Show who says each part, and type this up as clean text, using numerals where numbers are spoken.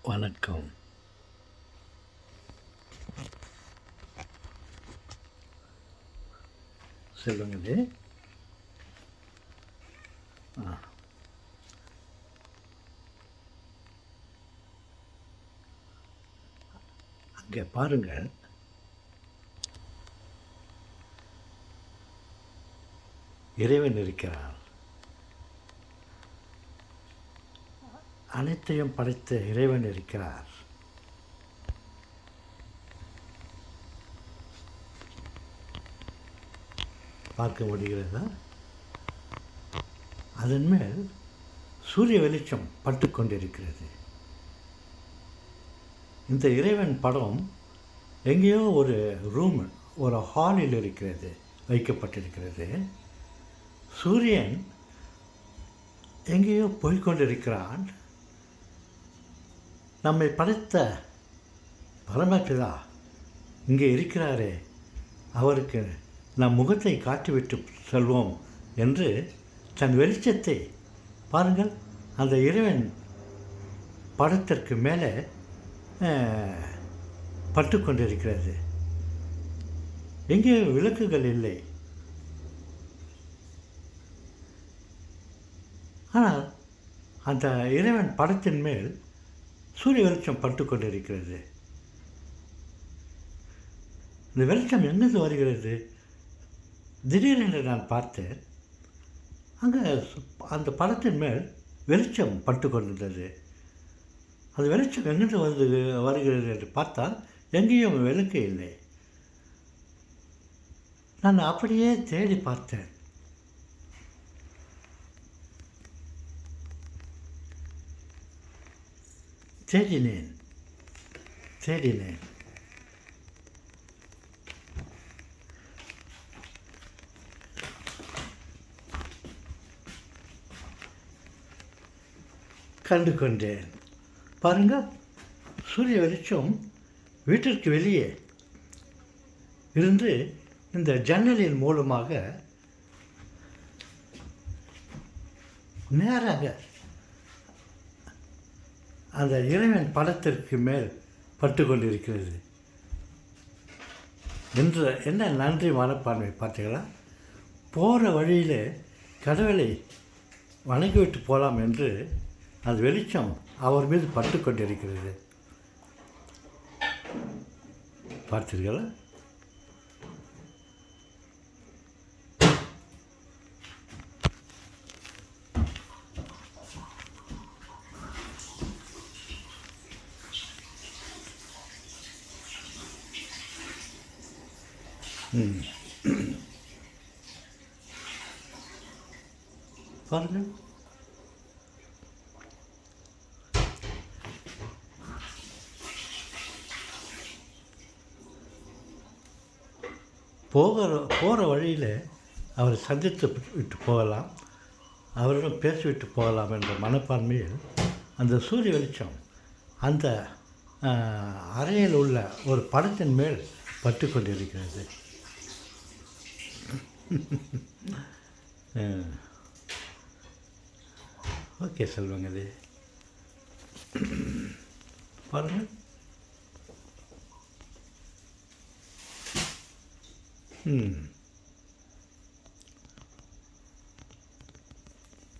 Speaker 1: வணக்கம். செல்வங்களே, ஆ அங்கே பாருங்கள். இறைவன் இருக்கிறார். அனைத்தையும் படைத்த இறைவன் இருக்கிறார். பார்க்க முடிகிறதா? அதன் மேல் சூரிய வெளிச்சம் பட்டு கொண்டிருக்கிறது. இந்த இறைவன் படம் எங்கேயோ ஒரு ரூம், ஒரு ஹாலில் இருக்கிறது, வைக்கப்பட்டிருக்கிறது. சூரியன் எங்கேயோ போய்கொண்டிருக்கிறான். நம்மை படைத்த பரமபிதா இங்கே இருக்கிறாரே, அவருக்கு நம் முகத்தை காட்டிவிட்டு செல்வோம் என்று தன் வெளிச்சத்தை பாருங்கள். அந்த இறைவன் படத்திற்கு மேலே பட்டு கொண்டிருக்கிறது. எங்கேயும் விளக்குகள் இல்லை. ஆனால் அந்த இறைவன் படத்தின் மேல் சூரிய வெளிச்சம் பட்டு கொண்டிருக்கிறது. இந்த வெளிச்சம் எங்கிருந்து வருகிறது? திடீரென்று நான் பார்த்தேன், அங்கே அந்த படத்தின் மேல் வெளிச்சம் பட்டு கொண்டிருந்தது. அது வெளிச்சம் எங்கிருந்து வருகிறது என்று பார்த்தால் எங்கேயும் விளக்கு இல்லை. நான் அப்படியே தேடி பார்த்தேன். தேடினேன். கண்டு கொண்டேன். பாருங்கள், சூரிய வெளிச்சம் வீட்டிற்கு வெளியே இருந்து இந்த ஜன்னலின் மூலமாக நேராக அந்த இறைவன் படத்திற்கு மேல் பட்டு கொண்டிருக்கிறது. என்ன நன்றி மனப்பான்மை பார்த்தீங்களா? போகிற வழியில் கடவுளை வணங்கிவிட்டு போகலாம் என்று அந்த வெளிச்சம் அவர் மீது பட்டு கொண்டிருக்கிறது. பார்த்தீர்களா? பாருங்கள். போகிற வழியில் அவரை சந்தித்து விட்டு போகலாம், அவரிடம் பேசிவிட்டு போகலாம் என்ற மனப்பான்மையில் அந்த சூரிய வெளிச்சம் அந்த அறையில் உள்ள ஒரு படத்தின் மேல் பட்டு கொண்டிருக்கிறது. ஓகே செல்வங்களே, பாருங்கள்.